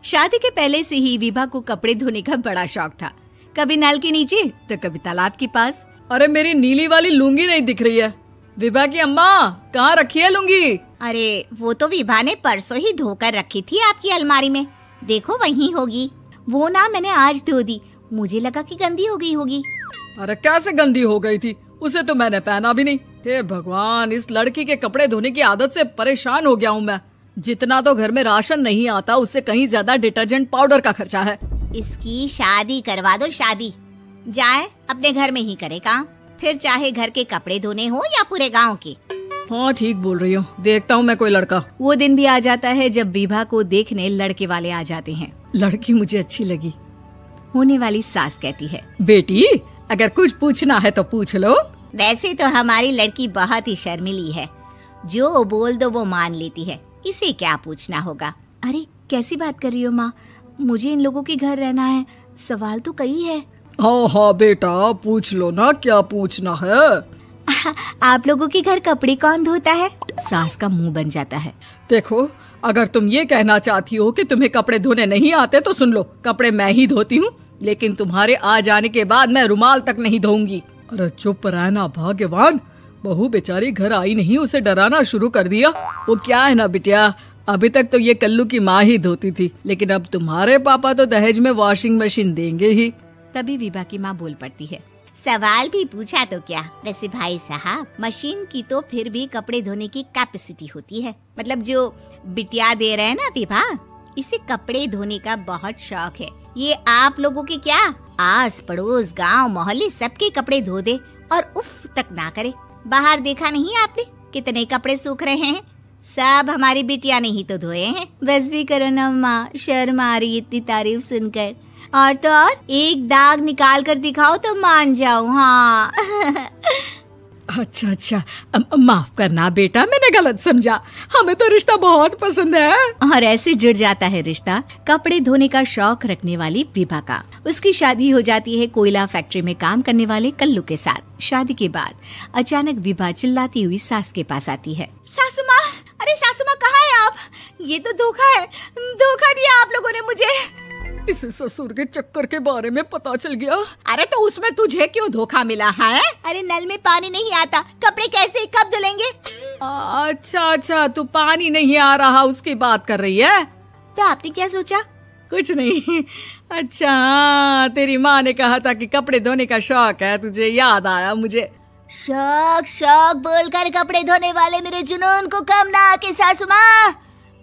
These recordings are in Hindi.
शादी के पहले से ही विभा को कपड़े धोने का बड़ा शौक था। कभी नल के नीचे तो कभी तालाब के पास। अरे मेरी नीली वाली लुंगी नहीं दिख रही है। विभा की अम्मा, कहाँ रखी है लुंगी? अरे वो तो विभा ने परसों ही धोकर रखी थी आपकी अलमारी में, देखो वहीं होगी। वो ना मैंने आज धो दी, मुझे लगा कि गंदी हो गई होगी। अरे कैसे गंदी हो गई थी? उसे तो मैंने पहना भी नहीं। हे भगवान, इस लड़की के कपड़े धोने की आदत से परेशान हो गया हूँ मैं। जितना तो घर में राशन नहीं आता, उससे कहीं ज्यादा डिटर्जेंट पाउडर का खर्चा है। इसकी शादी करवा दो, शादी। जाए अपने घर में ही करे काम, फिर चाहे घर के कपड़े धोने हो या पूरे गांव के। हाँ ठीक बोल रही हो, देखता हूँ मैं कोई लड़का। वो दिन भी आ जाता है जब विभा को देखने लड़के वाले आ जाते हैं। लड़की मुझे अच्छी लगी। होने वाली सास कहती है, बेटी अगर कुछ पूछना है तो पूछ लो। वैसे तो हमारी लड़की बहुत ही शर्मीली है, जो बोल दो वो मान लेती है, इसे क्या पूछना होगा। अरे कैसी बात कर रही हो माँ, मुझे इन लोगों के घर रहना है, सवाल तो कई है। हाँ हाँ बेटा, पूछ लो ना, क्या पूछना है। आप लोगों के घर कपड़े कौन धोता है? सास का मुंह बन जाता है। देखो, अगर तुम ये कहना चाहती हो कि तुम्हें कपड़े धोने नहीं आते तो सुन लो, कपड़े मैं ही धोती हूँ, लेकिन तुम्हारे आ जाने के बाद मैं रुमाल तक नहीं धोऊंगी। अरे चुप रहना भाग्यवान, बहू बेचारी घर आई नहीं, उसे डराना शुरू कर दिया। वो क्या है ना बिटिया, अभी तक तो ये कल्लू की माँ ही धोती थी, लेकिन अब तुम्हारे पापा तो दहेज में वॉशिंग मशीन देंगे ही। तभी विभा की माँ बोल पड़ती है, सवाल भी पूछा तो क्या। वैसे भाई साहब, मशीन की तो फिर भी कपड़े धोने की कैपेसिटी होती है। मतलब जो बिटिया दे रहे हैं ना विभा, इसे कपड़े धोने का बहुत शौक है। ये आप लोगों के क्या, आस पड़ोस गांव मोहल्ले सबके कपड़े धो दे और उफ तक ना करे। बाहर देखा नहीं आपने कितने कपड़े सूख रहे हैं? सब हमारी बिटिया ने ही तो धोए हैं। बस भी करो ना माँ, शर्म आ रही इतनी तारीफ सुनकर। और तो और एक दाग निकाल कर दिखाओ तो मान जाओ। हाँ अच्छा, माफ करना बेटा, मैंने गलत समझा। हमें तो रिश्ता बहुत पसंद है। और ऐसे जुड़ जाता है रिश्ता कपड़े धोने का शौक रखने वाली विभा का। उसकी शादी हो जाती है कोयला फैक्ट्री में काम करने वाले कल्लू के साथ। शादी के बाद अचानक विभा चिल्लाती हुई सास के पास आती है। सासू माँ, अरे सासू माँ कहाँ है आप? ये तो धोखा है, धोखा दिया आप लोगों ने मुझे। इसे ससुर के चक्कर के बारे में पता चल गया। अरे तो उसमें तुझे क्यों धोखा मिला है? अरे नल में पानी नहीं आता, कपड़े कैसे कब धुलेंगे? अच्छा, तू पानी नहीं आ रहा उसकी बात कर रही है। तो आपने क्या सोचा? कुछ नहीं। अच्छा, तेरी माँ ने कहा था कि कपड़े धोने का शौक है तुझे, याद आया मुझे। शौक बोलकर कपड़े धोने वाले मेरे जुनून को कम ना आके सासू माँ,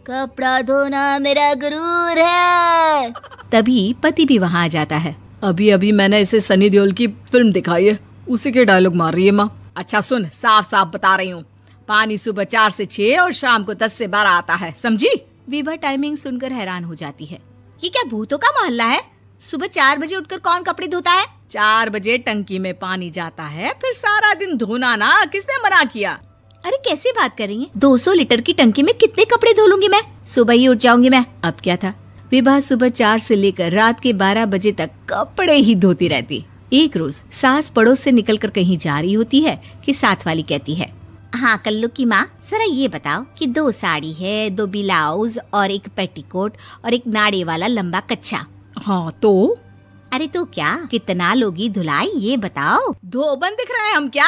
कपड़ा धोना मेरा गुरूर है। तभी पति भी वहाँ आ जाता है। अभी मैंने इसे सनी देओल की फिल्म दिखाई है, उसी के डायलॉग मार रही है माँ। अच्छा सुन, साफ साफ बता रही हूँ, पानी सुबह 4 से 6 और शाम को 10 से 12 आता है, समझी? विभा टाइमिंग सुनकर हैरान हो जाती है। ये क्या भूतों का मोहल्ला है? सुबह 4 बजे उठकर कौन कपड़े धोता है? 4 बजे टंकी में पानी जाता है, फिर सारा दिन धोना ना, किसने मना किया? अरे कैसी बात कर रही हैं? 200 लीटर की टंकी में कितने कपड़े धो लूंगी मैं? सुबह ही उठ जाऊंगी मैं। अब क्या था, विभा सुबह 4 से लेकर रात के 12 बजे तक कपड़े ही धोती रहती। एक रोज सास पड़ोस से निकलकर कहीं जा रही होती है कि साथ वाली कहती है, हाँ कल्लू की माँ, जरा ये बताओ कि 2 साड़ी है, 2 ब्लाउज और एक पेटीकोट और एक नाड़े वाला लंबा कच्छा। हाँ तो? अरे तो क्या, कितना लोगी धुलाई ये बताओ। धोबन दिख रहे हैं हम क्या?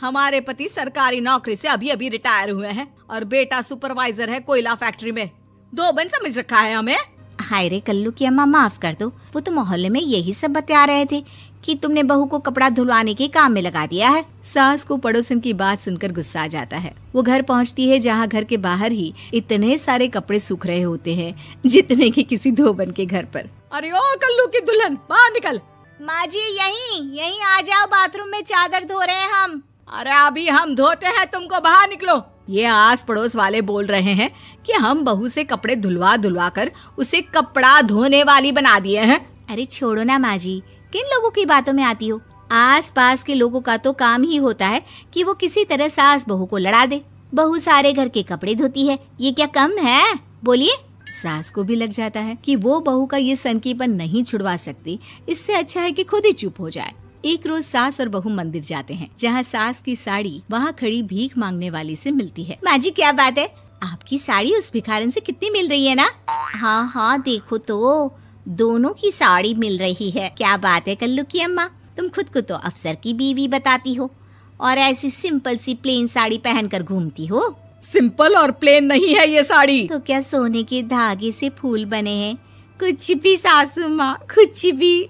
हमारे पति सरकारी नौकरी से अभी रिटायर हुए हैं और बेटा सुपरवाइजर है कोयला फैक्ट्री में। धोबन समझ रखा है हमें? हाय रे कल्लू की अम्मा, माफ कर दो, वो तो मोहल्ले में यही सब बता रहे थे कि तुमने बहू को कपड़ा धुलवाने के काम में लगा दिया है। सास को पड़ोसन की बात सुनकर गुस्सा आ जाता है। वो घर पहुंचती है जहां घर के बाहर ही इतने सारे कपड़े सूख रहे होते हैं जितने कि किसी धोबन के घर पर। अरे ओ कल्लू की दुल्हन, बाहर निकल। माँ जी यहीं आ जाओ, बाथरूम में चादर धो रहे हैं हम। अरे अभी हम धोते हैं, तुमको बाहर निकलो। ये आस पड़ोस वाले बोल रहे हैं कि हम बहू से कपड़े धुलवा कर उसे कपड़ा धोने वाली बना दिए हैं। अरे छोड़ो ना माँ जी, किन लोगों की बातों में आती हो? आस पास के लोगों का तो काम ही होता है कि वो किसी तरह सास बहू को लड़ा दे। बहू सारे घर के कपड़े धोती है, ये क्या कम है? बोलिए। सास को भी लग जाता है कि वो बहू का ये सनकीपन नहीं छुड़वा सकती, इससे अच्छा है कि खुद ही चुप हो जाए। एक रोज सास और बहू मंदिर जाते हैं, जहाँ सास की साड़ी वहाँ खड़ी भीख मांगने वाली से मिलती है। माँ जी क्या बात है, आपकी साड़ी उस भिखारन से कितनी मिल रही है ना? हाँ हाँ, देखो तो दोनों की साड़ी मिल रही है। क्या बात है कल्लू की अम्मा, तुम खुद को तो अफसर की बीवी बताती हो और ऐसी सिंपल सी प्लेन साड़ी पहनकर घूमती हो। सिंपल और प्लेन नहीं है ये साड़ी। तो क्या सोने के धागे से फूल बने हैं? कुछ भी सासू माँ, कुछ भी।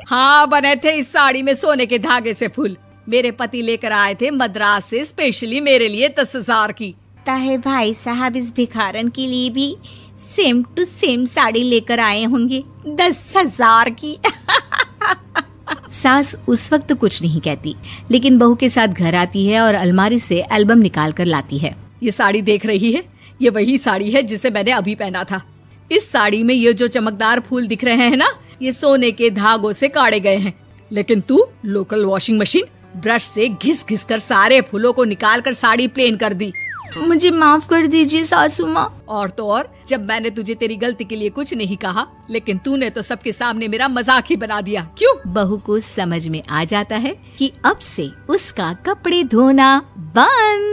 हाँ, बने थे इस साड़ी में सोने के धागे से फूल। मेरे पति लेकर आए थे मद्रास से स्पेशली मेरे लिए 10,000 की। ताहे भाई साहब इस भिखारन के लिए भी सेम टू सेम साड़ी लेकर आए होंगे 10,000 की। सास उस वक्त तो कुछ नहीं कहती, लेकिन बहू के साथ घर आती है और अलमारी से एल्बम निकाल कर लाती है। ये साड़ी देख रही है, ये वही साड़ी है जिसे मैंने अभी पहना था। इस साड़ी में ये जो चमकदार फूल दिख रहे हैं ना, ये सोने के धागों से काटे गए हैं। लेकिन तू लोकल वॉशिंग मशीन ब्रश से घिस घिस कर सारे फूलों को निकाल कर साड़ी प्लेन कर दी। मुझे माफ कर दीजिए सासू माँ। और तो और, जब मैंने तुझे तेरी गलती के लिए कुछ नहीं कहा, लेकिन तूने तो सबके सामने मेरा मजाक ही बना दिया। क्यों? बहू को समझ में आ जाता है कि अब से उसका कपड़े धोना बंद।